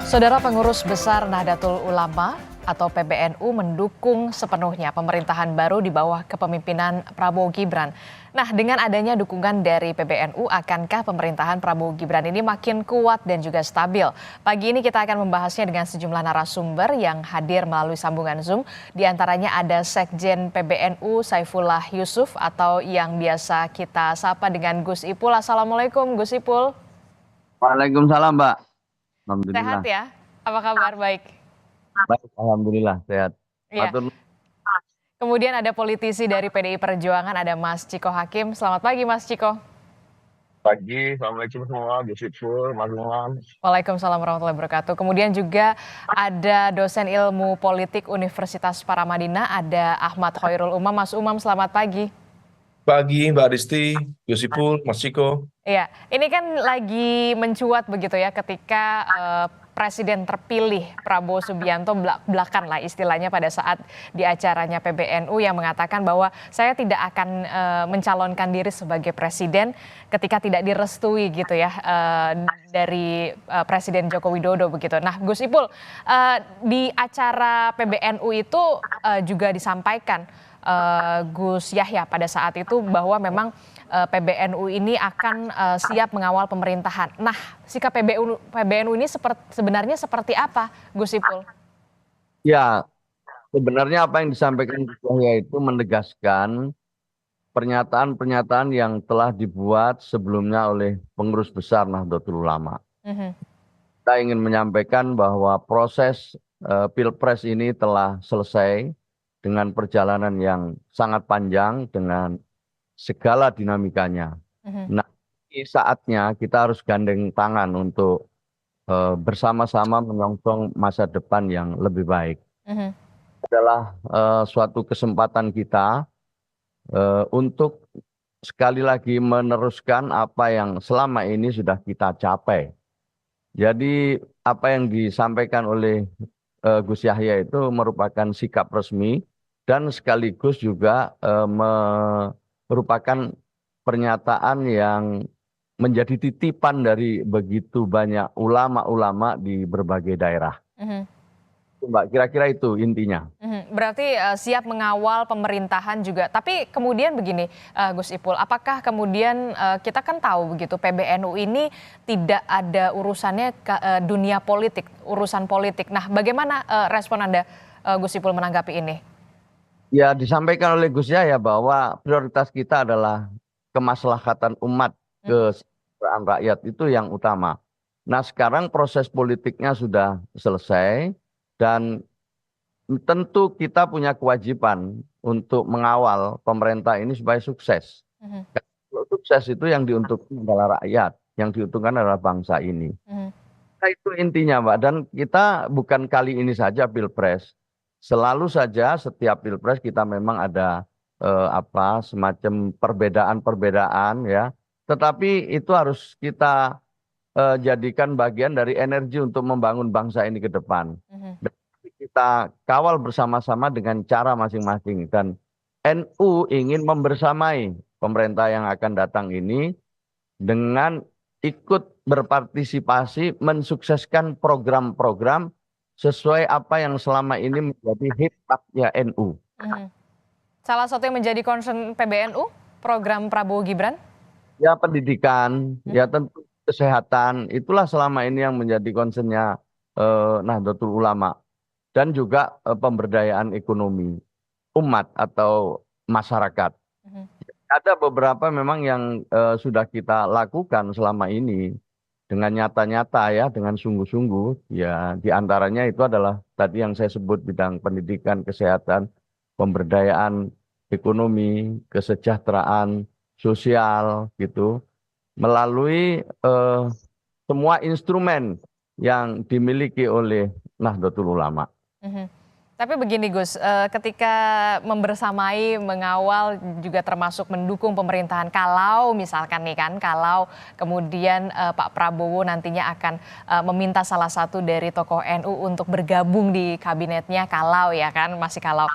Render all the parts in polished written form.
Saudara Pengurus Besar Nahdlatul Ulama atau PBNU mendukung sepenuhnya pemerintahan baru di bawah kepemimpinan Prabowo Gibran. Nah, dengan adanya dukungan dari PBNU, akankah pemerintahan Prabowo Gibran ini makin kuat dan juga stabil? Pagi ini kita akan membahasnya dengan sejumlah narasumber yang hadir melalui sambungan Zoom. Di antaranya ada Sekjen PBNU Saifullah Yusuf atau yang biasa kita sapa dengan Gus Ipul. Assalamualaikum Gus Ipul. Waalaikumsalam, Mbak. Sehat Alhamdulillah. ya? Apa kabar? Baik. Baik, alhamdulillah sehat. Iya. Matur nuwun. Kemudian ada politisi dari PDI Perjuangan, ada Mas Ciko Hakim. Selamat pagi Mas Ciko. Pagi, Assalamualaikum semua, Gus Ipul, Mas Umam. Waalaikumsalam warahmatullahi wabarakatuh. Kemudian juga ada dosen ilmu politik Universitas Paramadina, ada Ahmad Khairul Umam. Mas Umam, selamat pagi. Pagi Mbak Adisti, Gus Ipul, Mas Ciko. Iya, ini kan lagi mencuat begitu ya ketika Presiden terpilih Prabowo Subianto belakan lah istilahnya pada saat di acaranya PBNU yang mengatakan bahwa saya tidak akan mencalonkan diri sebagai presiden ketika tidak direstui gitu ya dari Presiden Joko Widodo begitu. Nah, Gus Ipul, di acara PBNU itu juga disampaikan Gus Yahya pada saat itu bahwa memang PBNU ini akan siap mengawal pemerintahan. Nah, sikap PBNU ini sebenarnya seperti apa, Gus Ipul? Ya, sebenarnya apa yang disampaikan Gus Yahya itu menegaskan pernyataan-pernyataan yang telah dibuat sebelumnya oleh pengurus besar Nahdlatul Ulama. Kita ingin menyampaikan bahwa proses Pilpres ini telah selesai dengan perjalanan yang sangat panjang dengan segala dinamikanya. Nah, ini saatnya kita harus gandeng tangan untuk bersama-sama menyongsong masa depan yang lebih baik. Adalah suatu kesempatan kita untuk sekali lagi meneruskan apa yang selama ini sudah kita capai. Jadi apa yang disampaikan oleh Gus Yahya itu merupakan sikap resmi dan sekaligus juga merupakan pernyataan yang menjadi titipan dari begitu banyak ulama-ulama di berbagai daerah. Mbak, kira-kira itu intinya. Berarti siap mengawal pemerintahan juga. Tapi kemudian begini, Gus Ipul, apakah kemudian kita kan tahu begitu PBNU ini tidak ada urusannya ke dunia politik, urusan politik. Nah, bagaimana respon Anda, Gus Ipul, menanggapi ini? Ya, disampaikan oleh Gus Yahya bahwa prioritas kita adalah kemaslahatan umat, kesejahteraan rakyat itu yang utama. Nah, sekarang proses politiknya sudah selesai dan tentu kita punya kewajiban untuk mengawal pemerintah ini supaya sukses. Kalau sukses itu yang diuntungkan adalah rakyat, yang diuntungkan adalah bangsa ini. Nah, itu intinya, Mbak. Dan kita bukan kali ini saja Pilpres. Selalu saja setiap Pilpres kita memang ada semacam perbedaan-perbedaan ya. Tetapi itu harus kita jadikan bagian dari energi untuk membangun bangsa ini ke depan. Dan kita kawal bersama-sama dengan cara masing-masing. Dan NU ingin membersamai pemerintah yang akan datang ini dengan ikut berpartisipasi mensukseskan program-program sesuai apa yang selama ini menjadi hikmatnya NU. Salah satu yang menjadi concern PBNU, program Prabowo Gibran? Ya, pendidikan, ya tentu kesehatan, itulah selama ini yang menjadi concernnya Nahdlatul Ulama. Dan juga pemberdayaan ekonomi umat atau masyarakat. Ada beberapa memang yang sudah kita lakukan selama ini dengan nyata-nyata ya, dengan sungguh-sungguh. Ya, diantaranya itu adalah tadi yang saya sebut bidang pendidikan, kesehatan, pemberdayaan ekonomi, kesejahteraan sosial gitu, melalui semua instrumen yang dimiliki oleh Nahdlatul Ulama. Tapi begini Gus, ketika membersamai, mengawal juga termasuk mendukung pemerintahan, kalau misalkan nih kan, kalau kemudian Pak Prabowo nantinya akan meminta salah satu dari tokoh NU untuk bergabung di kabinetnya, kalau ya kan, masih kalau.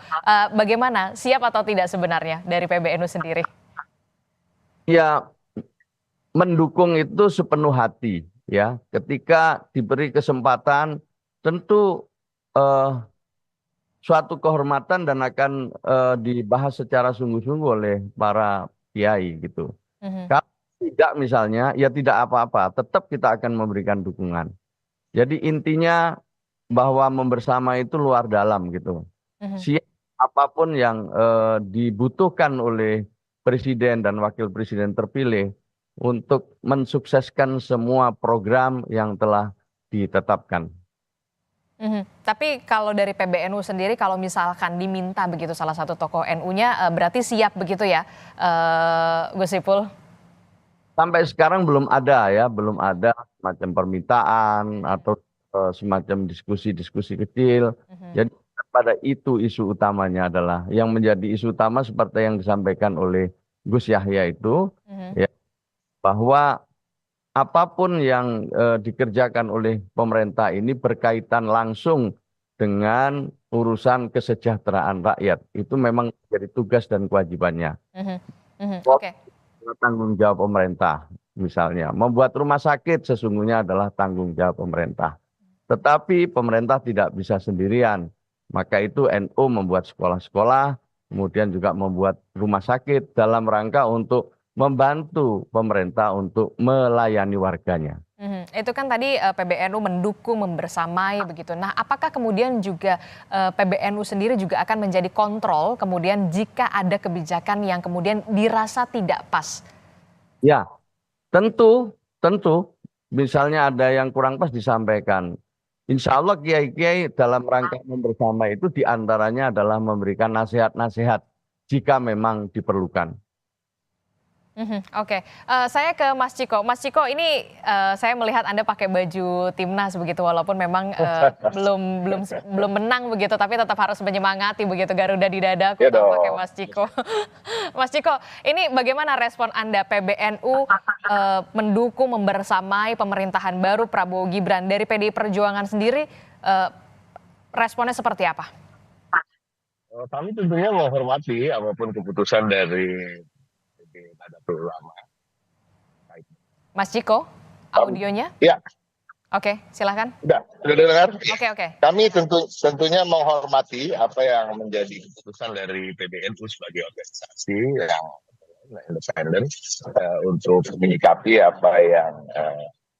Bagaimana, siap atau tidak sebenarnya dari PBNU sendiri? Ya, mendukung itu sepenuh hati ya, ketika diberi kesempatan tentu eh, suatu kehormatan dan akan dibahas secara sungguh-sungguh oleh para kiai gitu. Mhm, Kalau tidak misalnya, ya tidak apa-apa, tetap kita akan memberikan dukungan. Jadi intinya bahwa membersama itu luar dalam gitu. mhm, Siap apapun yang dibutuhkan oleh presiden dan wakil presiden terpilih untuk mensukseskan semua program yang telah ditetapkan. mhm. Tapi kalau dari PBNU sendiri kalau misalkan diminta begitu salah satu tokoh NU-nya, berarti siap begitu ya, Gus Ipul? Sampai sekarang belum ada ya, belum ada semacam permintaan atau semacam diskusi-diskusi kecil. Mhm, Jadi pada itu isu utamanya adalah yang menjadi isu utama seperti yang disampaikan oleh Gus Yahya itu mhm, ya, bahwa apapun yang dikerjakan oleh pemerintah ini berkaitan langsung dengan urusan kesejahteraan rakyat. Itu memang jadi tugas dan kewajibannya. mhm, mhm, oke. Tanggung jawab pemerintah, misalnya. Membuat rumah sakit sesungguhnya adalah tanggung jawab pemerintah. Tetapi pemerintah tidak bisa sendirian. Maka itu NU membuat sekolah-sekolah, kemudian juga membuat rumah sakit dalam rangka untuk membantu pemerintah untuk melayani warganya. Mhm, itu kan tadi, PBNU mendukung, membersamai begitu. Nah, apakah kemudian juga, PBNU sendiri juga akan menjadi kontrol kemudian jika ada kebijakan yang kemudian dirasa tidak pas? Ya, tentu, tentu. Misalnya ada yang kurang pas disampaikan. Insya Allah kiai-kiai dalam rangka membersama itu diantaranya adalah memberikan nasihat-nasihat jika memang diperlukan. Mhm, oke. Saya ke Mas Ciko. Mas Ciko ini, saya melihat Anda pakai baju timnas begitu walaupun memang, belum belum belum menang begitu, tapi tetap harus menyemangati begitu Garuda di dadaku Ya tampaknya dong. Mas Ciko. Mas Ciko, ini bagaimana respon Anda PBNU, mendukung membersamai pemerintahan baru Prabowo Gibran. Dari PDI Perjuangan sendiri, responnya seperti apa? Kami tentunya menghormati apapun keputusan dari Nahdlatul Ulama. Mas Ciko, Kami- audionya? Ya, Oke, silakan. sudah dengar? Oke, oke. Kami tentunya menghormati apa yang menjadi keputusan dari PBNU sebagai organisasi yang independen untuk menyikapi apa yang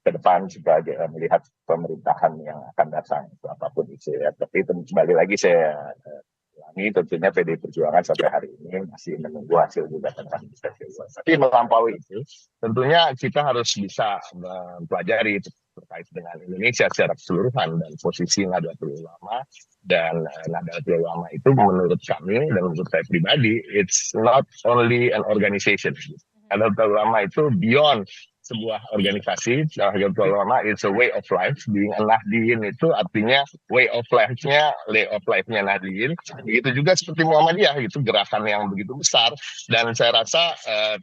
ke depan sebagai melihat pemerintahan yang akan datang itu apapun itu ya. Tapi kembali lagi saya ulangi, tentunya PDI Perjuangan sampai hari ini masih menunggu hasil gugatan kami. Tapi melampaui itu, tentunya kita harus bisa mempelajari terkait dengan Indonesia secara keseluruhan dan posisi Nahdlatul Ulama dan Nahdlatul Ulama itu menurut kami dan menurut saya pribadi it's not only an organization. Nahdlatul Ulama itu beyond sebuah organisasi. Nahdlatul Ulama is a way of life. Being a Nahdliyin itu artinya way of life-nya Nahdliyin. Begitu juga seperti Muhammadiyah, itu gerakan yang begitu besar dan saya rasa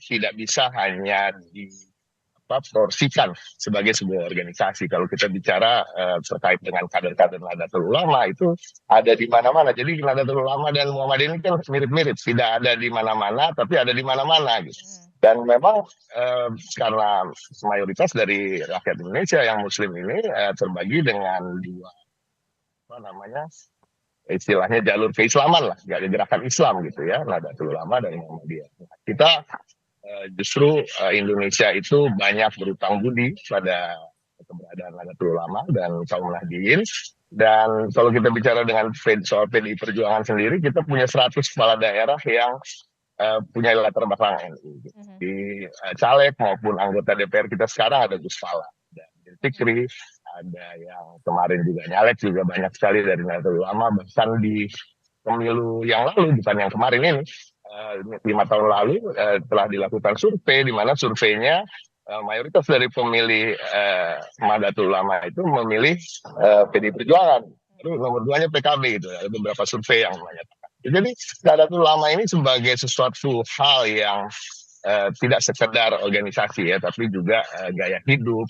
tidak bisa hanya diporsikan sebagai sebuah organisasi. Kalau kita bicara terkait dengan kader-kader Nahdlatul Ulama itu ada di mana-mana. Jadi Nahdlatul Ulama dan Muhammadiyah ini kan mirip-mirip, tidak ada di mana-mana tapi ada di mana-mana gitu. Dan memang karena mayoritas dari rakyat Indonesia yang Muslim ini terbagi dengan dua apa namanya istilahnya jalur keislaman lah, gerakan Islam gitu ya, Nahdlatul Ulama dan Muhammadiyah. Kita justru Indonesia itu banyak berutang budi pada keberadaan Nahdlatul Ulama dan kaum Nahdliyin. Dan kalau kita bicara dengan soal PDI Perjuangan sendiri, kita punya 100 kepala daerah yang punya latar belakang NU. Di caleg maupun anggota DPR kita sekarang ada Gus Fala, ada Fikri, ada yang kemarin juga nyalek juga banyak sekali dari Nahdlatul Ulama. Bahkan di pemilu yang lalu, bukan yang kemarin ini, 5 tahun lalu telah dilakukan survei di mana surveinya mayoritas dari pemilih Nahdlatul Ulama itu memilih PDI Perjuangan. Lalu nomor 2-nya PKB itu. Ada beberapa survei yang menyatakan. Jadi Nahdlatul Ulama ini sebagai sesuatu hal yang tidak sekedar organisasi ya, tapi juga gaya hidup,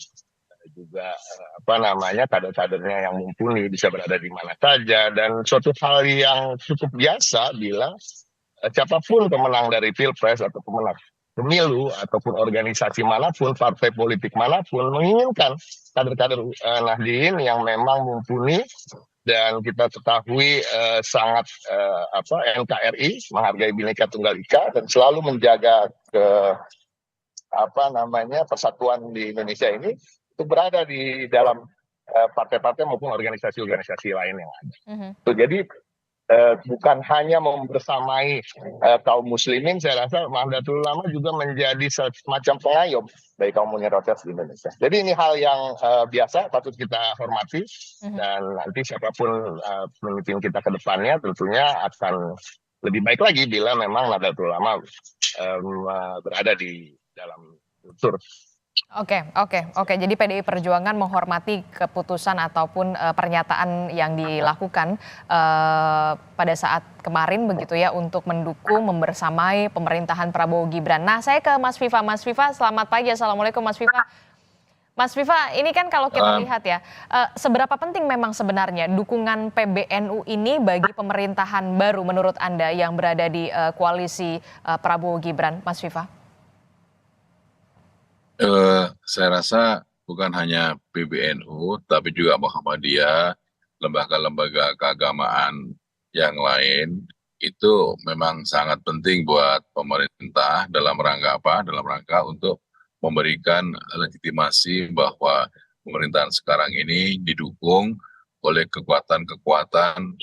juga apa namanya kader-kadernya yang mumpuni bisa berada di mana saja dan suatu hal yang cukup biasa bila siapapun pemenang dari Pilpres atau pemenang pemilu ataupun organisasi manapun, partai politik manapun menginginkan kader-kader Nahdien yang memang mumpuni dan kita ketahui sangat NKRI, menghargai Bhinneka Tunggal Ika dan selalu menjaga persatuan di Indonesia ini itu berada di dalam partai-partai maupun organisasi-organisasi lain yang ada. Jadi bukan hanya membersamai kaum muslimin, saya rasa Nahdlatul Ulama juga menjadi semacam pengayom bagi kaum minoritas di Indonesia. Jadi ini hal yang biasa patut kita hormati dan nanti siapapun pemimpin kita ke depannya tentunya akan lebih baik lagi bila memang Nahdlatul Ulama berada di dalam kultur. Oke. Jadi PDI Perjuangan menghormati keputusan ataupun pernyataan yang dilakukan pada saat kemarin begitu ya untuk mendukung membersamai pemerintahan Prabowo Gibran. Nah, saya ke Mas Viva. Mas Viva, selamat pagi. Assalamualaikum Mas Viva. Mas Viva, ini kan kalau kita lihat ya, seberapa penting memang sebenarnya dukungan PBNU ini bagi pemerintahan baru menurut Anda yang berada di koalisi Prabowo Gibran, Mas Viva? Saya rasa bukan hanya PBNU, tapi juga Muhammadiyah, lembaga-lembaga keagamaan yang lain, itu memang sangat penting buat pemerintah dalam rangka apa? Dalam rangka untuk memberikan legitimasi bahwa pemerintahan sekarang ini didukung oleh kekuatan-kekuatan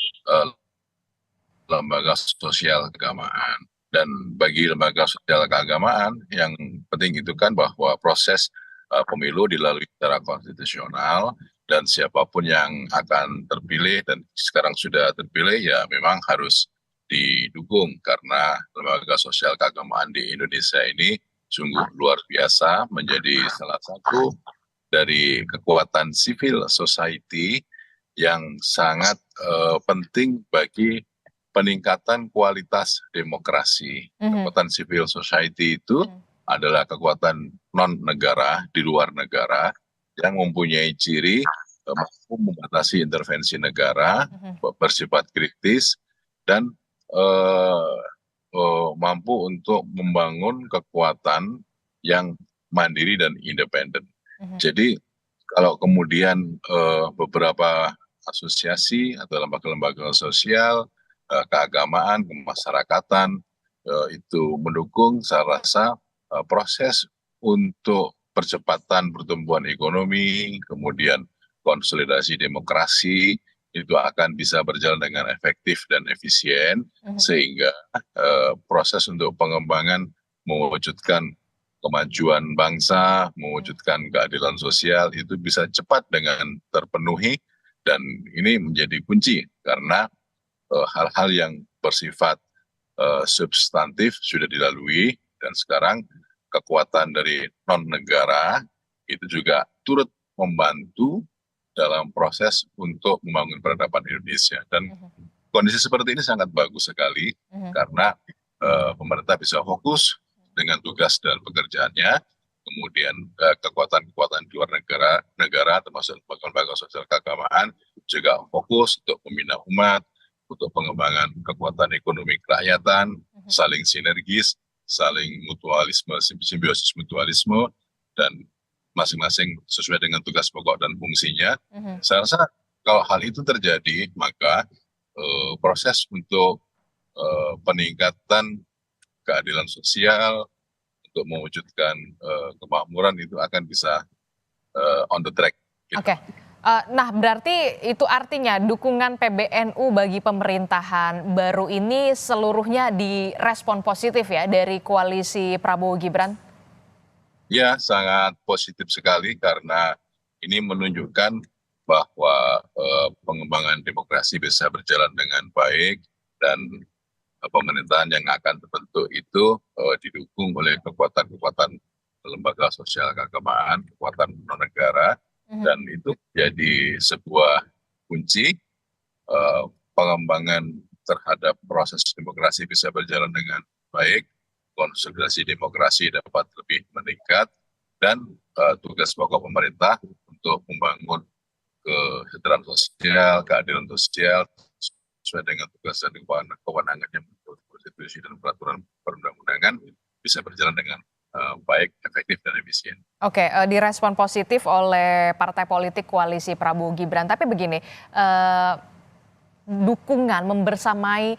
lembaga sosial keagamaan. Dan bagi lembaga sosial keagamaan yang penting itu kan bahwa proses pemilu dilalui secara konstitusional dan siapapun yang akan terpilih dan sekarang sudah terpilih ya memang harus didukung karena lembaga sosial keagamaan di Indonesia ini sungguh luar biasa menjadi salah satu dari kekuatan civil society yang sangat penting bagi peningkatan kualitas demokrasi. Kekuatan civil society itu adalah kekuatan non-negara di luar negara yang mempunyai ciri mampu membatasi intervensi negara, bersifat kritis, dan mampu untuk membangun kekuatan yang mandiri dan independen. Jadi kalau kemudian beberapa asosiasi atau lembaga-lembaga sosial keagamaan, kemasyarakatan itu mendukung, saya rasa proses untuk percepatan pertumbuhan ekonomi, kemudian konsolidasi demokrasi itu akan bisa berjalan dengan efektif dan efisien, sehingga proses untuk pengembangan mewujudkan kemajuan bangsa, mewujudkan keadilan sosial itu bisa cepat dengan terpenuhi, dan ini menjadi kunci karena hal-hal yang bersifat substantif sudah dilalui dan sekarang kekuatan dari non-negara itu juga turut membantu dalam proses untuk membangun peradaban Indonesia. Dan kondisi seperti ini sangat bagus sekali karena pemerintah bisa fokus dengan tugas dan pekerjaannya, kemudian kekuatan-kekuatan di luar negara termasuk lembaga sosial keagamaan juga fokus untuk membina umat, untuk pengembangan kekuatan ekonomi kerakyatan, saling sinergis, saling mutualisme, simbiosis mutualisme, dan masing-masing sesuai dengan tugas pokok dan fungsinya. Saya rasa kalau hal itu terjadi, maka proses untuk peningkatan keadilan sosial, untuk mewujudkan kemakmuran itu akan bisa on the track. Gitu. Oke. Nah, berarti itu artinya dukungan PBNU bagi pemerintahan baru ini seluruhnya direspon positif ya dari koalisi Prabowo Gibran? Ya, sangat positif sekali karena ini menunjukkan bahwa pengembangan demokrasi bisa berjalan dengan baik dan pemerintahan yang akan terbentuk itu didukung oleh kekuatan-kekuatan lembaga sosial keagamaan, kekuatan non-negara. Dan itu jadi sebuah kunci pengembangan terhadap proses demokrasi bisa berjalan dengan baik, konsolidasi demokrasi dapat lebih meningkat, dan tugas pokok pemerintah untuk membangun kesejahteraan sosial, keadilan sosial sesuai dengan tugas dan kewenangannya menurut konstitusi dan peraturan perundang-undangan bisa berjalan dengan baik, efektif, dan efisien. Oke, direspon positif oleh partai politik koalisi Prabowo Gibran. Tapi begini, dukungan membersamai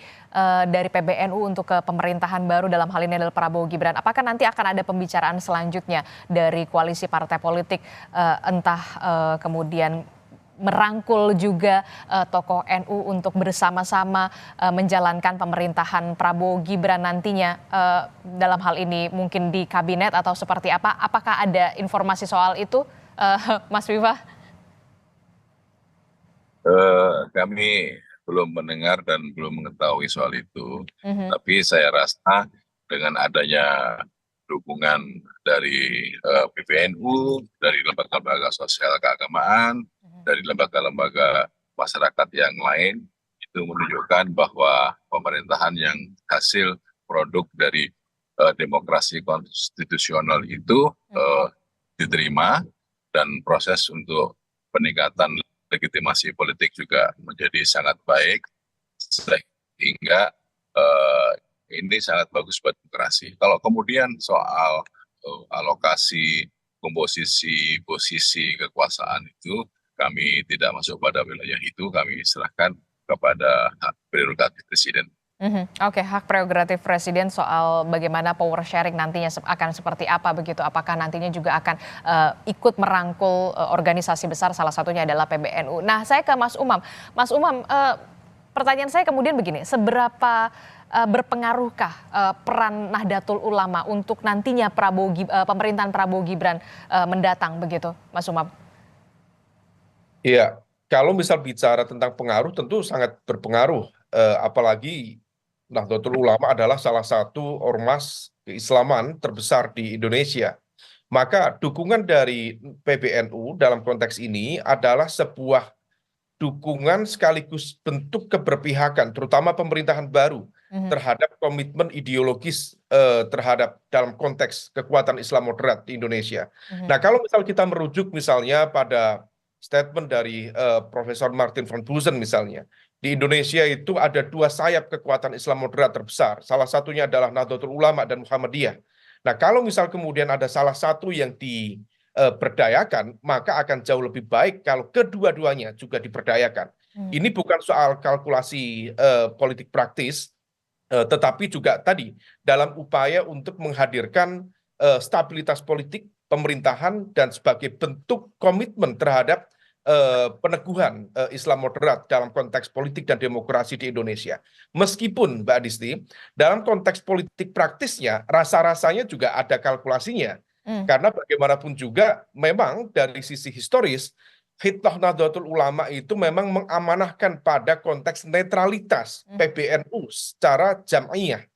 dari PBNU untuk ke pemerintahan baru dalam hal ini adalah Prabowo Gibran. Apakah nanti akan ada pembicaraan selanjutnya dari koalisi partai politik, entah kemudian merangkul juga tokoh NU untuk bersama-sama menjalankan pemerintahan Prabowo Gibran nantinya, dalam hal ini mungkin di kabinet atau seperti apa? Apakah ada informasi soal itu, Mas Viva? Kami belum mendengar dan belum mengetahui soal itu, tapi saya rasa dengan adanya dukungan dari PBNU, dari lembaga-lembaga sosial keagamaan, dari lembaga-lembaga masyarakat yang lain, itu menunjukkan bahwa pemerintahan yang hasil produk dari demokrasi konstitusional itu diterima, dan proses untuk peningkatan legitimasi politik juga menjadi sangat baik, sehingga ini sangat bagus buat demokrasi. Kalau kemudian soal alokasi, komposisi, posisi kekuasaan itu, kami tidak masuk pada wilayah itu, kami serahkan kepada hak prerogatif Presiden. Oke, hak prerogatif Presiden soal bagaimana power sharing nantinya akan seperti apa begitu? Apakah nantinya juga akan ikut merangkul organisasi besar, salah satunya adalah PBNU. Nah, saya ke Mas Umam. Mas Umam, pertanyaan saya kemudian begini, seberapa berpengaruhkah peran Nahdlatul Ulama untuk nantinya pemerintahan Prabowo Gibran mendatang begitu, Mas Umam? Iya, kalau misal bicara tentang pengaruh tentu sangat berpengaruh, apalagi Nahdlatul Ulama adalah salah satu ormas keislaman terbesar di Indonesia. Maka dukungan dari PBNU dalam konteks ini adalah sebuah dukungan sekaligus bentuk keberpihakan, terutama pemerintahan baru terhadap komitmen ideologis terhadap dalam konteks kekuatan Islam moderat di Indonesia. Nah, kalau misal kita merujuk misalnya pada statement dari Profesor Martin van Busen misalnya, di Indonesia itu ada dua sayap kekuatan Islam moderat terbesar, salah satunya adalah Nahdlatul Ulama dan Muhammadiyah. Nah, kalau misal kemudian ada salah satu yang diberdayakan, maka akan jauh lebih baik kalau kedua-duanya juga diberdayakan. Ini bukan soal kalkulasi politik praktis, tetapi juga tadi dalam upaya untuk menghadirkan stabilitas politik pemerintahan dan sebagai bentuk komitmen terhadap peneguhan Islam moderat dalam konteks politik dan demokrasi di Indonesia. Meskipun Mbak Adisti, dalam konteks politik praktisnya, rasa-rasanya juga ada kalkulasinya. Karena bagaimanapun juga memang dari sisi historis, Hitlah Nahdlatul Ulama itu memang mengamanahkan pada konteks netralitas PBNU secara jam'iyah.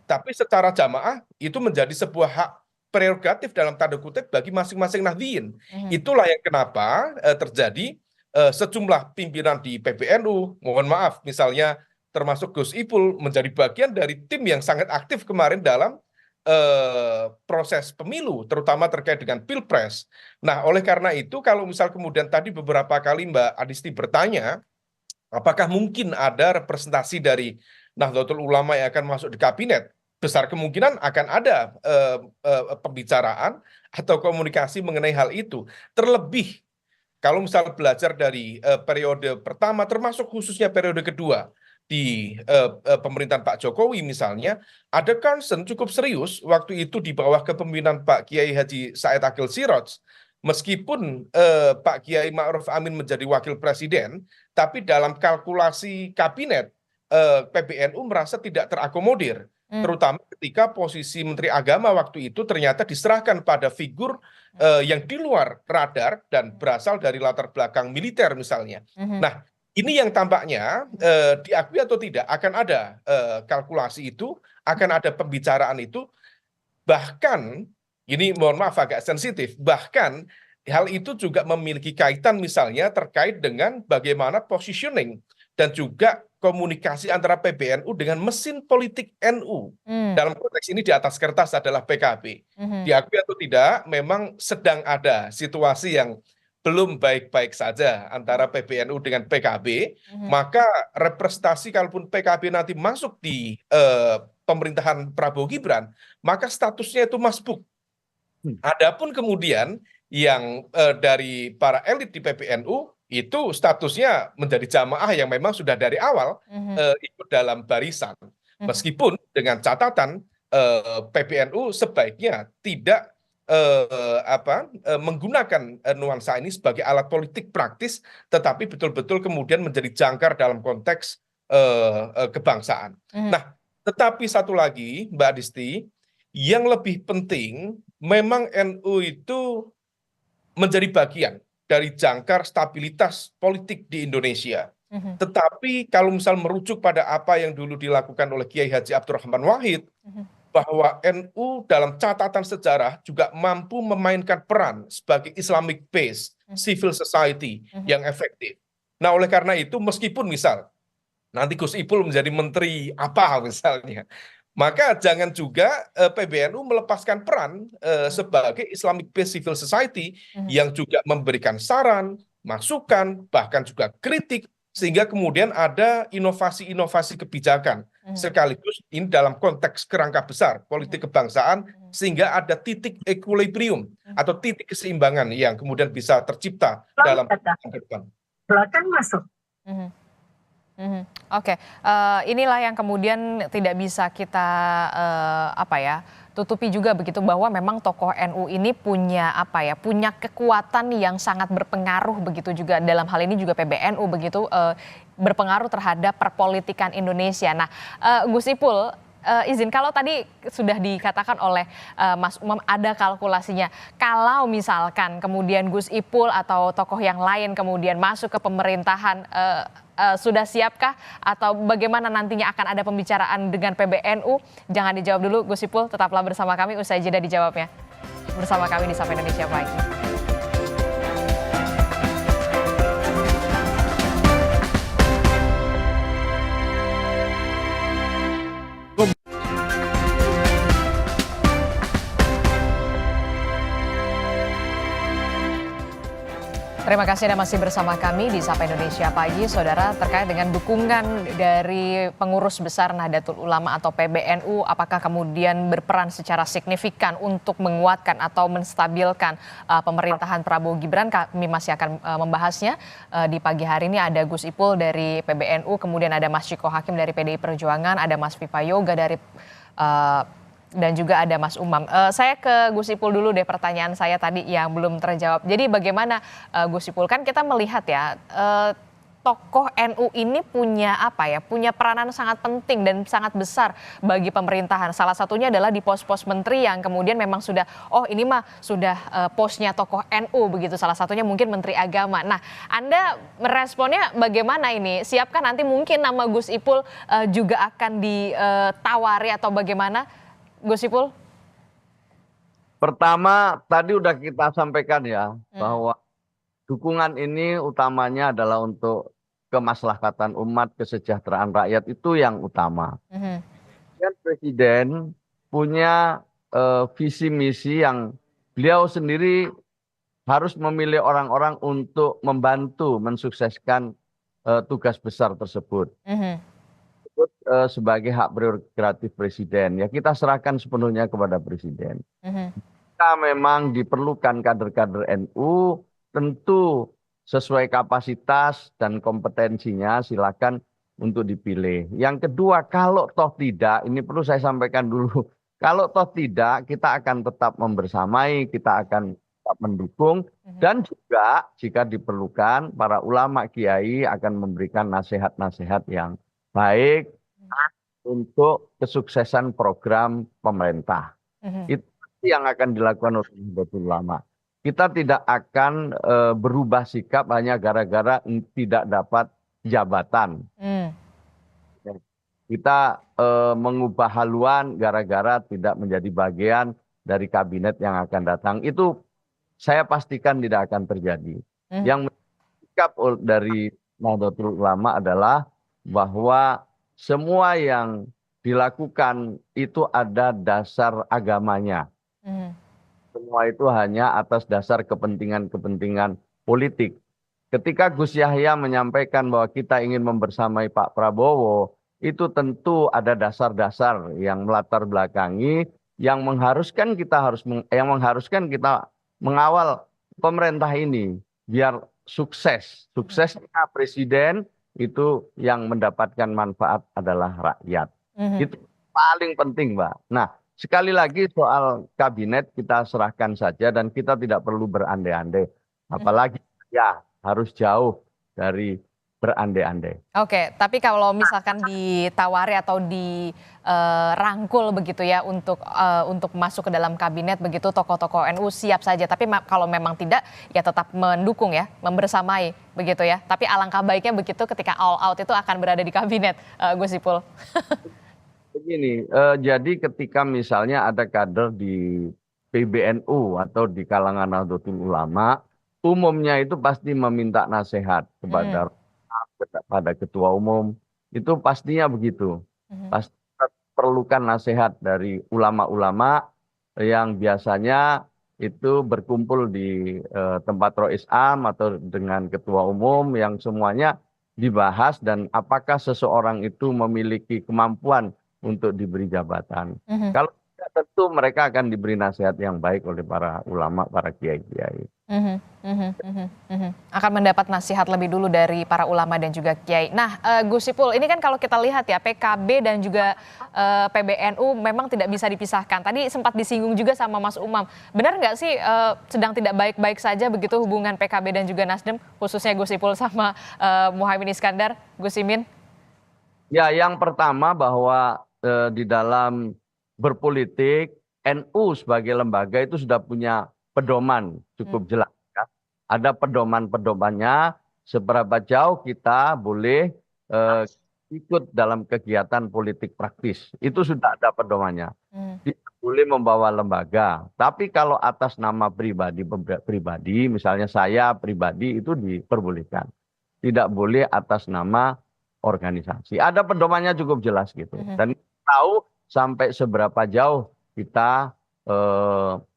Tapi secara jamaah itu menjadi sebuah hak prerogatif dalam tanda kutip bagi masing-masing Nahdliyin. Itulah yang kenapa terjadi sejumlah pimpinan di PBNU, mohon maaf misalnya termasuk Gus Ipul menjadi bagian dari tim yang sangat aktif kemarin dalam proses pemilu, terutama terkait dengan Pilpres. Nah, oleh karena itu kalau misal kemudian tadi beberapa kali Mbak Adisti bertanya, apakah mungkin ada representasi dari Nahdlatul Ulama yang akan masuk di kabinet? Besar kemungkinan akan ada pembicaraan atau komunikasi mengenai hal itu. Terlebih kalau misal belajar dari periode pertama, termasuk khususnya periode kedua di pemerintahan Pak Jokowi misalnya, ada concern cukup serius waktu itu di bawah kepemimpinan Pak Kiai Haji Said Akil Siroj. Meskipun Pak Kiai Ma'ruf Amin menjadi wakil presiden, tapi dalam kalkulasi kabinet PBNU merasa tidak terakomodir. Terutama ketika posisi Menteri Agama waktu itu ternyata diserahkan pada figur yang di luar radar dan berasal dari latar belakang militer misalnya. Nah, ini yang tampaknya diakui atau tidak akan ada kalkulasi itu, akan ada pembicaraan itu, bahkan ini mohon maaf agak sensitif, bahkan hal itu juga memiliki kaitan misalnya terkait dengan bagaimana positioning dan juga komunikasi antara PBNU dengan mesin politik NU. Dalam konteks ini di atas kertas adalah PKB. Diakui atau tidak, memang sedang ada situasi yang belum baik-baik saja antara PBNU dengan PKB, maka representasi kalaupun PKB nanti masuk di pemerintahan Prabowo Gibran, maka statusnya itu masbuk. Adapun kemudian yang dari para elit di PBNU itu statusnya menjadi jamaah yang memang sudah dari awal ikut dalam barisan. Meskipun dengan catatan PBNU sebaiknya tidak menggunakan nuansa ini sebagai alat politik praktis, tetapi betul-betul kemudian menjadi jangkar dalam konteks kebangsaan. Nah, tetapi satu lagi, Mbak Disti, yang lebih penting, memang NU itu menjadi bagian dari jangkar stabilitas politik di Indonesia. Tetapi kalau misal merujuk pada apa yang dulu dilakukan oleh Kiai Haji Abdurrahman Wahid, bahwa NU dalam catatan sejarah juga mampu memainkan peran sebagai Islamic base, civil society yang efektif. Nah, oleh karena itu, meskipun misal nanti Gus Ipul menjadi menteri apa misalnya, maka jangan juga PBNU melepaskan peran sebagai Islamic Based Civil Society yang juga memberikan saran, masukan, bahkan juga kritik, sehingga kemudian ada inovasi-inovasi kebijakan sekaligus ini dalam konteks kerangka besar politik kebangsaan, sehingga ada titik equilibrium atau titik keseimbangan yang kemudian bisa tercipta dalam ke depan. Silakan masuk. Oke, inilah yang kemudian tidak bisa kita tutupi juga begitu, bahwa memang tokoh NU ini punya punya kekuatan yang sangat berpengaruh begitu juga, dalam hal ini juga PBNU begitu, berpengaruh terhadap perpolitikan Indonesia. Nah, Gus Ipul, izin, kalau tadi sudah dikatakan oleh Mas Umam ada kalkulasinya, kalau misalkan kemudian Gus Ipul atau tokoh yang lain kemudian masuk ke pemerintahan, sudah siapkah atau bagaimana nantinya akan ada pembicaraan dengan PBNU? Jangan dijawab dulu Gus Ipul, tetaplah bersama kami, usai jeda dijawabnya bersama kami di Sapa Indonesia Pagi. Terima kasih Anda masih bersama kami di Sapa Indonesia Pagi, Saudara. Terkait dengan dukungan dari pengurus besar Nahdlatul Ulama atau PBNU, apakah kemudian berperan secara signifikan untuk menguatkan atau menstabilkan pemerintahan Prabowo Gibran? Kami masih akan membahasnya di pagi hari ini. Ada Gus Ipul dari PBNU, kemudian ada Mas Ciko Hakim dari PDI Perjuangan, ada Mas Viva Yoga dari dan juga ada Mas Umam. Saya ke Gus Ipul dulu deh, pertanyaan saya tadi yang belum terjawab. Jadi bagaimana Gus Ipul, kan kita melihat ya tokoh NU ini punya punya peranan sangat penting dan sangat besar bagi pemerintahan. Salah satunya adalah di pos-pos menteri yang kemudian memang sudah, ini mah sudah posnya tokoh NU begitu. Salah satunya mungkin Menteri Agama. Nah, Anda meresponnya bagaimana ini? Siapkah nanti mungkin nama Gus Ipul juga akan ditawari atau bagaimana? Gus Ipul? Pertama, tadi udah kita sampaikan ya, bahwa dukungan ini utamanya adalah untuk kemaslahatan umat, kesejahteraan rakyat, itu yang utama. Dan Presiden punya visi misi yang beliau sendiri harus memilih orang-orang untuk membantu mensukseskan tugas besar tersebut. Sebagai hak prerogatif Presiden, ya kita serahkan sepenuhnya kepada Presiden. Kita memang diperlukan kader-kader NU, tentu sesuai kapasitas dan kompetensinya silakan untuk dipilih. Yang kedua, kalau toh tidak, ini perlu saya sampaikan dulu, kalau toh tidak, kita akan tetap membersamai, kita akan tetap mendukung, dan juga jika diperlukan para ulama kiai akan memberikan nasihat-nasihat yang baik untuk kesuksesan program pemerintah. Itu yang akan dilakukan oleh Nahdlatul Ulama. Kita tidak akan berubah sikap hanya gara-gara tidak dapat jabatan. Kita mengubah haluan gara-gara tidak menjadi bagian dari kabinet yang akan datang. Itu saya pastikan tidak akan terjadi. Yang sikap dari Nahdlatul Ulama adalah bahwa semua yang dilakukan itu ada dasar agamanya. Semua itu hanya atas dasar kepentingan-kepentingan politik. Ketika Gus Yahya menyampaikan bahwa kita ingin membersamai Pak Prabowo, itu tentu ada dasar-dasar yang melatar belakangi yang mengharuskan kita mengawal pemerintah ini biar sukses. Suksesnya presiden itu yang mendapatkan manfaat adalah rakyat. Itu paling penting, Mbak. Nah, sekali lagi soal kabinet kita serahkan saja dan kita tidak perlu berandai-andai. Apalagi ya harus jauh dari berandai-andai. Oke, tapi kalau misalkan ditawari atau dirangkul begitu ya untuk masuk ke dalam kabinet begitu tokoh-tokoh NU siap saja. Tapi kalau memang tidak ya tetap mendukung ya, membersamai begitu ya. Tapi alangkah baiknya begitu ketika all out itu akan berada di kabinet, Gus Ipul. Begini, jadi ketika misalnya ada kader di PBNU atau di kalangan Nahdlatul Ulama, umumnya itu pasti meminta nasihat pada ketua umum, itu pastinya begitu. Pasti perlukan nasihat dari ulama-ulama yang biasanya itu berkumpul di tempat Rois Am atau dengan ketua umum yang semuanya dibahas dan apakah seseorang itu memiliki kemampuan untuk diberi jabatan. Kalau tidak, tentu mereka akan diberi nasihat yang baik oleh para ulama, para kiai-kiai. Akan mendapat nasihat lebih dulu dari para ulama dan juga kiai. Nah, Gus Ipul, ini kan kalau kita lihat ya PKB dan juga PBNU memang tidak bisa dipisahkan. Tadi sempat disinggung juga sama Mas Umam. Benar nggak sih sedang tidak baik-baik saja begitu hubungan PKB dan juga Nasdem, khususnya Gus Ipul sama Muhaimin Iskandar, Gus Imin? Ya, yang pertama bahwa di dalam berpolitik, NU sebagai lembaga itu sudah punya pedoman cukup jelas. Ya. Ada pedoman-pedomannya seberapa jauh kita boleh ikut dalam kegiatan politik praktis. Itu sudah ada pedomannya. Tidak boleh membawa lembaga. Tapi kalau atas nama pribadi, misalnya saya pribadi itu diperbolehkan. Tidak boleh atas nama organisasi. Ada pedomannya cukup jelas gitu. Dan tahu sampai seberapa jauh kita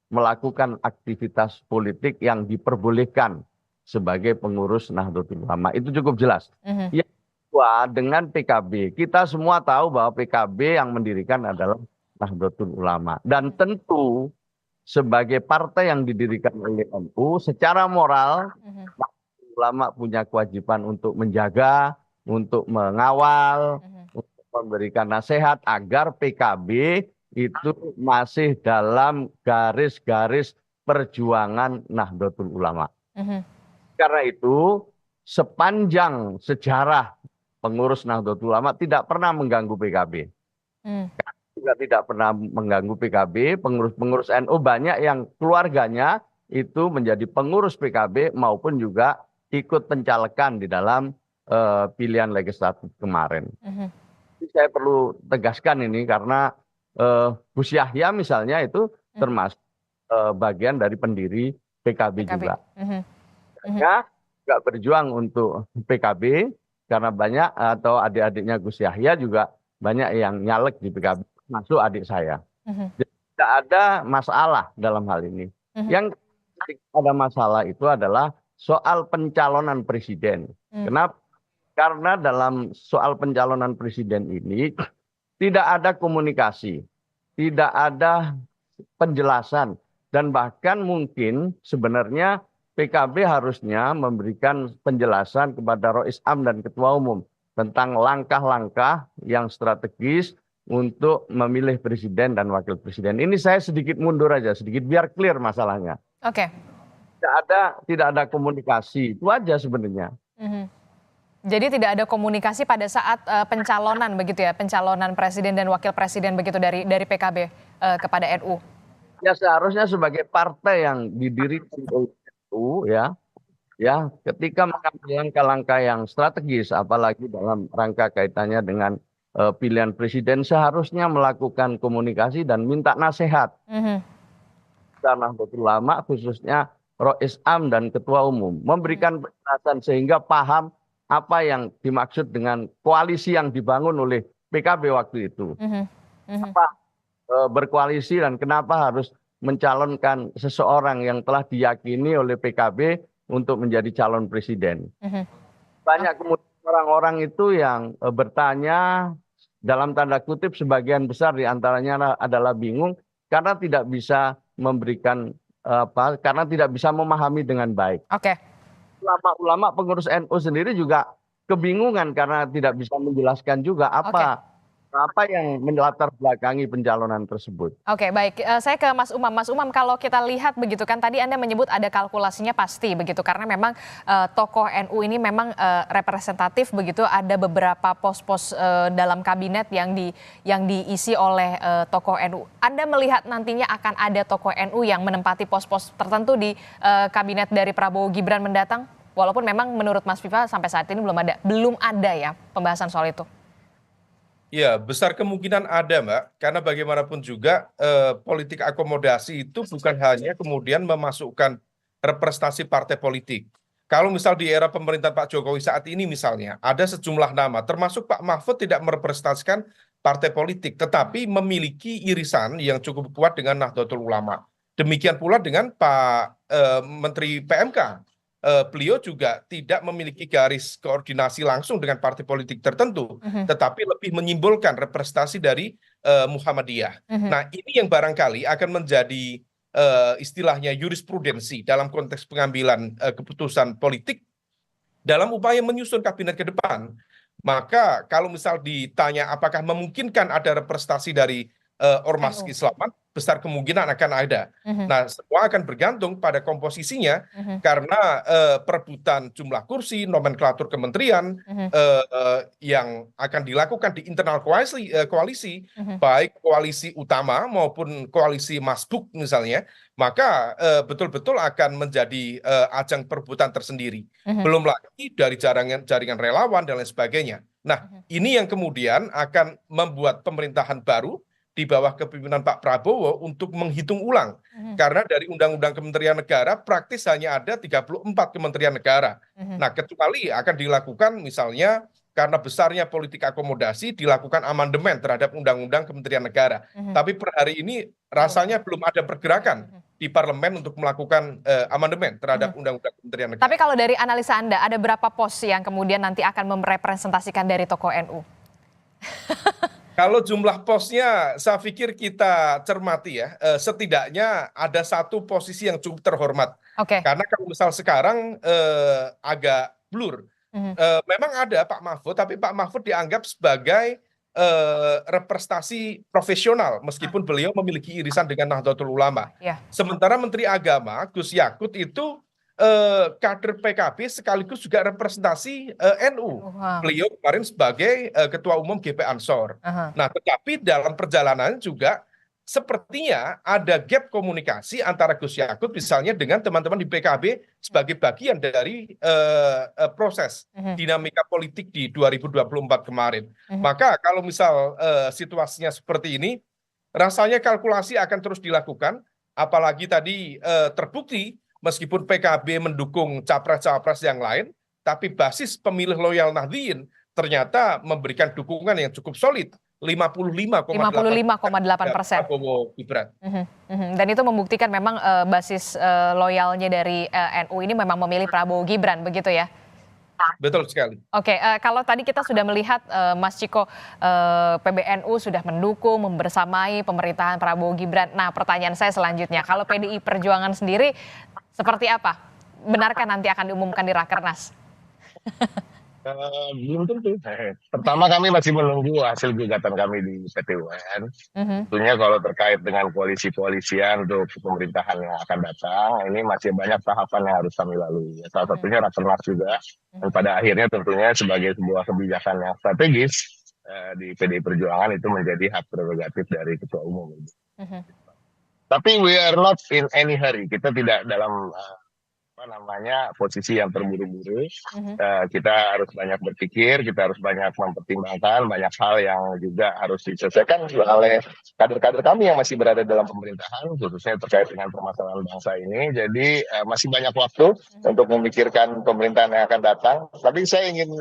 melakukan aktivitas politik yang diperbolehkan sebagai pengurus Nahdlatul Ulama. Itu cukup jelas. Yang kedua, dengan PKB. Kita semua tahu bahwa PKB yang mendirikan adalah Nahdlatul Ulama. Dan tentu sebagai partai yang didirikan oleh NU, secara moral, Nahdlatul Ulama punya kewajiban untuk menjaga, untuk mengawal, untuk memberikan nasihat agar PKB itu masih dalam garis-garis perjuangan Nahdlatul Ulama. Karena itu sepanjang sejarah pengurus Nahdlatul Ulama tidak pernah mengganggu PKB. Juga tidak pernah mengganggu PKB, pengurus-pengurus NU banyak yang keluarganya itu menjadi pengurus PKB maupun juga ikut pencalekan di dalam pilihan legislatif kemarin. Saya perlu tegaskan ini karena Gus Yahya misalnya itu termasuk bagian dari pendiri PKB. Juga. Ya, nggak berjuang untuk PKB karena banyak atau adik-adiknya Gus Yahya juga banyak yang nyalek di PKB, masuk adik saya. Jadi, tidak ada masalah dalam hal ini. Yang ada masalah itu adalah soal pencalonan presiden. Kenapa? Karena dalam soal pencalonan presiden ini tidak ada komunikasi, tidak ada penjelasan, dan bahkan mungkin sebenarnya PKB harusnya memberikan penjelasan kepada Rois Am dan Ketua Umum tentang langkah-langkah yang strategis untuk memilih presiden dan wakil presiden. Ini saya sedikit mundur aja, sedikit biar clear masalahnya. Oke. Tidak ada komunikasi, itu aja sebenarnya. Jadi tidak ada komunikasi pada saat pencalonan begitu ya, pencalonan presiden dan wakil presiden begitu dari PKB kepada NU. Ya seharusnya sebagai partai yang didirikan oleh NU ya ketika mengambil langkah-langkah yang strategis, apalagi dalam rangka kaitannya dengan pilihan presiden, seharusnya melakukan komunikasi dan minta nasihat. Karena Nahdlatul Ulama khususnya Rois Am dan Ketua Umum memberikan penjelasan sehingga paham apa yang dimaksud dengan koalisi yang dibangun oleh PKB waktu itu. Apa berkoalisi dan kenapa harus mencalonkan seseorang yang telah diyakini oleh PKB untuk menjadi calon presiden. Banyak kemudian orang-orang itu yang bertanya, dalam tanda kutip sebagian besar diantaranya adalah bingung, karena tidak bisa memberikan karena tidak bisa memahami dengan baik. Oke. Ulama-ulama pengurus NU sendiri juga kebingungan karena tidak bisa menjelaskan juga apa yang melatar belakangi pencalonan tersebut. Oke, baik. Saya ke Mas Umam. Mas Umam, kalau kita lihat begitu kan tadi Anda menyebut ada kalkulasinya pasti begitu karena memang tokoh NU ini memang representatif begitu, ada beberapa pos-pos dalam kabinet yang diisi oleh tokoh NU. Anda melihat nantinya akan ada tokoh NU yang menempati pos-pos tertentu di kabinet dari Prabowo Gibran mendatang? Walaupun memang menurut Mas Viva sampai saat ini belum ada ya pembahasan soal itu. Ya, besar kemungkinan ada, Mbak. Karena bagaimanapun juga politik akomodasi itu bukan hanya kemudian memasukkan representasi partai politik. Kalau misal di era pemerintahan Pak Jokowi saat ini misalnya, ada sejumlah nama, termasuk Pak Mahfud tidak merepresentasikan partai politik, tetapi memiliki irisan yang cukup kuat dengan Nahdlatul Ulama. Demikian pula dengan Pak Menteri PMK. Beliau juga tidak memiliki garis koordinasi langsung dengan partai politik tertentu, tetapi lebih menyimbolkan representasi dari Muhammadiyah. Nah, ini yang barangkali akan menjadi istilahnya jurisprudensi dalam konteks pengambilan keputusan politik dalam upaya menyusun kabinet ke depan. Maka kalau misal ditanya apakah memungkinkan ada representasi dari ormas keislaman, besar kemungkinan akan ada. Nah, semua akan bergantung pada komposisinya karena perebutan jumlah kursi, nomenklatur kementerian yang akan dilakukan di internal koalisi, baik koalisi utama maupun koalisi masbuk misalnya, maka betul-betul akan menjadi ajang perebutan tersendiri. Belum lagi dari jaringan relawan dan lain sebagainya. Nah, ini yang kemudian akan membuat pemerintahan baru di bawah kepemimpinan Pak Prabowo untuk menghitung ulang. Karena dari Undang-Undang Kementerian Negara praktis hanya ada 34 Kementerian Negara. Nah, kecuali akan dilakukan misalnya karena besarnya politik akomodasi dilakukan amandemen terhadap Undang-Undang Kementerian Negara. Tapi per hari ini rasanya belum ada pergerakan di parlemen untuk melakukan amandemen terhadap Undang-Undang Kementerian Negara. Tapi kalau dari analisa Anda, ada berapa pos yang kemudian nanti akan merepresentasikan dari tokoh NU? Kalau jumlah posnya, saya pikir kita cermati ya, setidaknya ada satu posisi yang cukup terhormat. Karena kalau misal sekarang agak blur. Memang ada Pak Mahfud, tapi Pak Mahfud dianggap sebagai representasi profesional, meskipun beliau memiliki irisan dengan Nahdlatul Ulama. Sementara Menteri Agama, Gus Yakut itu kader PKB sekaligus juga representasi NU. Beliau kemarin sebagai Ketua Umum GP Ansor. Nah, tetapi dalam perjalanan juga sepertinya ada gap komunikasi antara Gus Yakut misalnya dengan teman-teman di PKB sebagai bagian dari proses dinamika politik di 2024 kemarin. Maka kalau misal situasinya seperti ini, rasanya kalkulasi akan terus dilakukan, apalagi tadi terbukti meskipun PKB mendukung capres-capres yang lain, tapi basis pemilih loyal Nahdliyin ternyata memberikan dukungan yang cukup solid, 55,8% Prabowo Gibran. Dan itu membuktikan memang basis loyalnya dari NU ini memang memilih Prabowo Gibran, begitu ya? Betul sekali. Oke, kalau tadi kita sudah melihat Mas Ciko, PBNU sudah mendukung, membersamai pemerintahan Prabowo Gibran. Nah, pertanyaan saya selanjutnya, kalau PDI Perjuangan sendiri seperti apa? Benarkah nanti akan diumumkan di Rakernas? Belum tentu. Pertama, kami masih menunggu hasil gugatan kami di PT UN. Tentunya kalau terkait dengan koalisi-koalisian untuk pemerintahan yang akan datang, ini masih banyak tahapan yang harus kami lalui. Salah satunya Rakernas juga. Dan pada akhirnya tentunya sebagai sebuah kebijakan yang strategis di PDI Perjuangan itu menjadi hak prerogatif dari Ketua Umum. Tapi we are not in any hurry. Kita tidak dalam posisi yang terburu-buru. Kita harus banyak berpikir, kita harus banyak mempertimbangkan banyak hal yang juga harus diselesaikan oleh kader-kader kami yang masih berada dalam pemerintahan, khususnya terkait dengan permasalahan bangsa ini. Jadi masih banyak waktu untuk memikirkan pemerintahan yang akan datang. Tapi saya ingin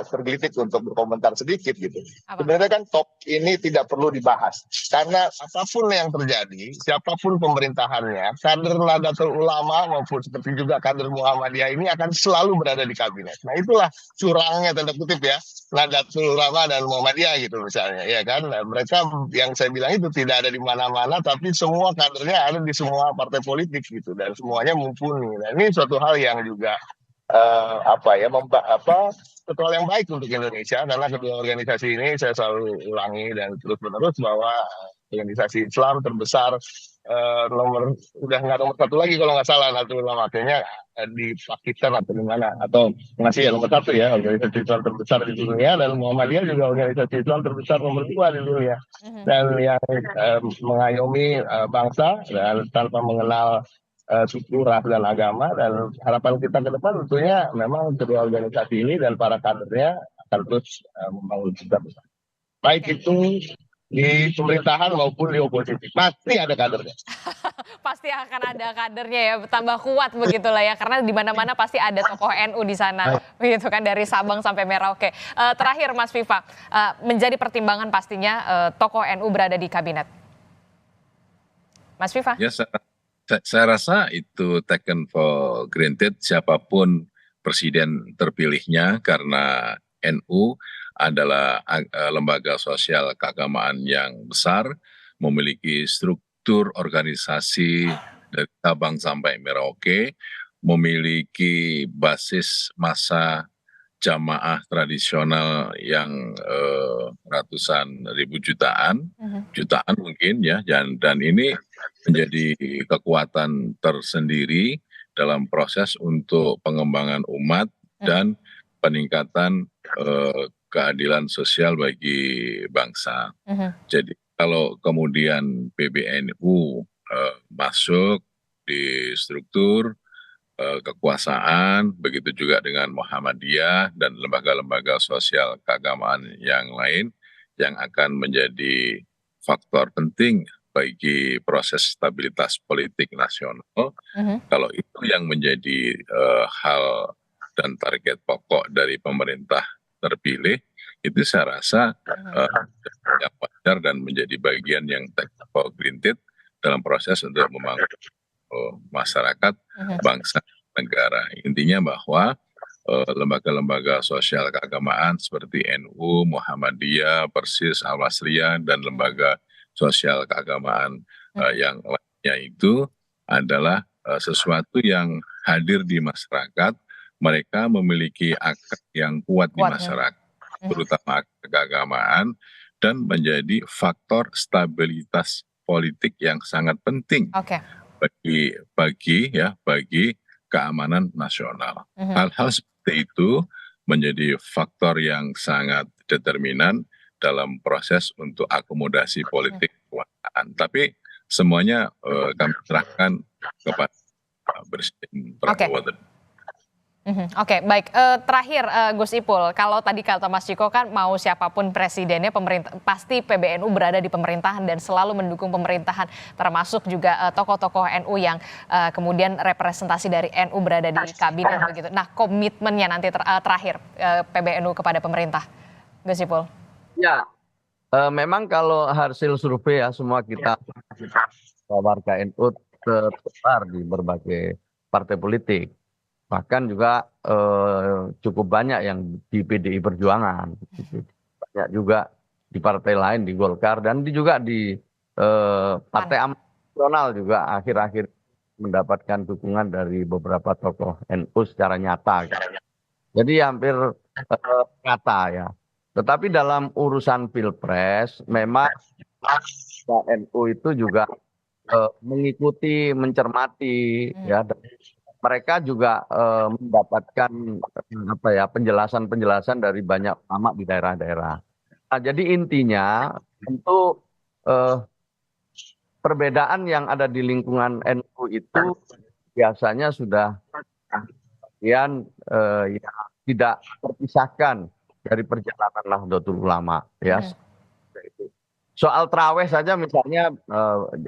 tergelitik untuk berkomentar sedikit gitu. Sebenarnya kan top ini tidak perlu dibahas karena apapun yang terjadi, siapapun pemerintahannya, kader Nahdlatul Ulama maupun seperti juga kader kader Muhammadiyah ini akan selalu berada di kabinet. Nah itulah curangnya tanda kutip ya, Nahdlatul Ulama dan Muhammadiyah gitu misalnya, ya kan. Nah, mereka yang saya bilang itu tidak ada di mana-mana, tapi semua kadernya ada di semua partai politik gitu, dan semuanya mumpuni. Nah ini suatu hal yang juga suatu hal yang baik untuk Indonesia, karena kedua organisasi ini saya selalu ulangi dan terus menerus bahwa organisasi Islam terbesar, nomor udah nggak nomor satu lagi kalau nggak salah Nahdlatul Ulama, makanya di Pakistan atau di mana, atau masih ya nomor satu ya, organisasi Islam terbesar di dunia, dan Muhammadiyah juga organisasi Islam terbesar nomor dua di dunia, dan yang mengayomi bangsa dan tanpa mengenal suku, ras, dan agama. Dan harapan kita ke depan tentunya memang kedua organisasi ini dan para kadernya akan terus membangun kita bersama. Baik itu di pemerintahan maupun di oposisi, pasti ada kadernya. Pasti akan ada kadernya ya, tambah kuat begitulah ya, karena di mana-mana pasti ada tokoh NU di sana, begitu kan, dari Sabang sampai Merauke. Terakhir Mas Viva, menjadi pertimbangan pastinya tokoh NU berada di kabinet. Mas Viva? Ya, saya rasa itu taken for granted siapapun presiden terpilihnya, karena NU adalah lembaga sosial keagamaan yang besar, memiliki struktur organisasi dari Sabang sampai Merauke, memiliki basis massa jamaah tradisional yang ratusan ribu jutaan mungkin ya, dan ini menjadi kekuatan tersendiri dalam proses untuk pengembangan umat dan peningkatan keadilan sosial bagi bangsa. Jadi kalau kemudian PBNU masuk di struktur kekuasaan, begitu juga dengan Muhammadiyah dan lembaga-lembaga sosial keagamaan yang lain yang akan menjadi faktor penting bagi proses stabilitas politik nasional. Kalau itu yang menjadi hal dan target pokok dari pemerintah terpilih, itu saya rasa yang wajar dan menjadi bagian yang taken for granted dalam proses untuk membangun masyarakat, bangsa, negara. Intinya bahwa lembaga-lembaga sosial keagamaan seperti NU, Muhammadiyah, Persis, Al-Wasliyah, dan lembaga sosial keagamaan yang lainnya itu adalah sesuatu yang hadir di masyarakat. Mereka memiliki akar yang kuat di masyarakat, terutama akar keagamaan, dan menjadi faktor stabilitas politik yang sangat penting bagi keamanan nasional. Hal-hal seperti itu menjadi faktor yang sangat determinan dalam proses untuk akomodasi politik kekuasaan. Tapi semuanya kami serahkan kepada Presiden Prabowo. Oke, baik. Terakhir Gus Ipul, kalau tadi kata Mas Ciko kan mau siapapun presidennya, pemerintah pasti PBNU berada di pemerintahan dan selalu mendukung pemerintahan, termasuk juga tokoh-tokoh NU yang kemudian representasi dari NU berada di kabinet begitu. Nah, komitmennya nanti terakhir PBNU kepada pemerintah, Gus Ipul. Ya, memang kalau hasil survei ya, semua kita warga NU tersebar di berbagai partai politik. Bahkan juga cukup banyak yang di PDI Perjuangan, banyak juga di partai lain, di Golkar, dan juga di Partai Amanat Nasional juga akhir-akhir mendapatkan dukungan dari beberapa tokoh NU secara nyata. Jadi hampir nyata ya. Tetapi dalam urusan Pilpres memang NU itu juga mengikuti, mencermati ya. Mereka juga mendapatkan penjelasan-penjelasan dari banyak ulama di daerah-daerah. Nah, jadi intinya tentu perbedaan yang ada di lingkungan NU itu biasanya sudah yang tidak terpisahkan dari perjalanan Nahdlatul Ulama ya. Soal traweh saja misalnya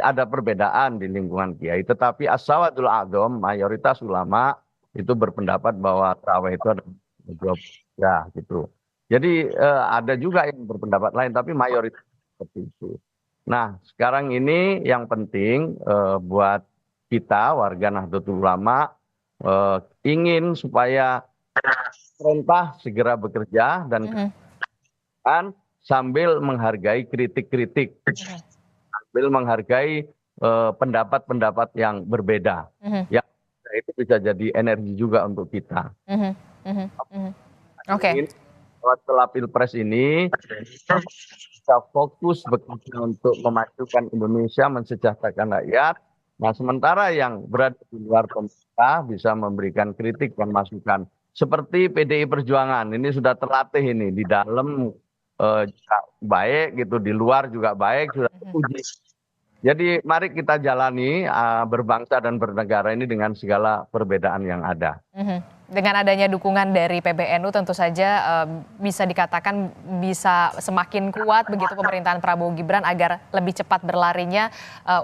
ada perbedaan di lingkungan kiai, tetapi as-sawadul a'dham, mayoritas ulama itu berpendapat bahwa traweh itu ada ya gitu. Jadi ada juga yang berpendapat lain, tapi mayoritas seperti itu. Nah, sekarang ini yang penting buat kita warga Nahdlatul Ulama ingin supaya pemerintah segera bekerja dan sambil menghargai kritik-kritik, sambil menghargai pendapat-pendapat yang berbeda. Yang itu bisa jadi energi juga untuk kita. Oke. Setelah Pilpres ini kita fokus bekerja untuk memajukan Indonesia, mensejahterakan rakyat. Nah, sementara yang berada di luar pemerintah bisa memberikan kritik dan masukan. Seperti PDI Perjuangan, ini sudah terlatih ini di dalam juga baik gitu, di luar juga baik, sudah teruji. Jadi mari kita jalani berbangsa dan bernegara ini dengan segala perbedaan yang ada. Dengan adanya dukungan dari PBNU tentu saja bisa dikatakan bisa semakin kuat begitu pemerintahan Prabowo Gibran agar lebih cepat berlarinya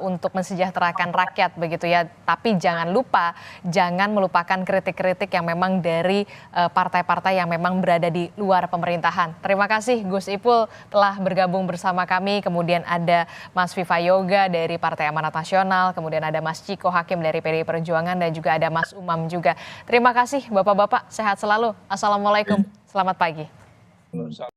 untuk mensejahterakan rakyat begitu ya. Tapi jangan lupa, jangan melupakan kritik-kritik yang memang dari partai-partai yang memang berada di luar pemerintahan. Terima kasih Gus Ipul telah bergabung bersama kami. Kemudian ada Mas Viva Yoga dari Partai Amanat Nasional, kemudian ada Mas Ciko Hakim dari PDI Perjuangan dan juga ada Mas Umam juga. Terima kasih Bapak-bapak, sehat selalu. Assalamualaikum, selamat pagi.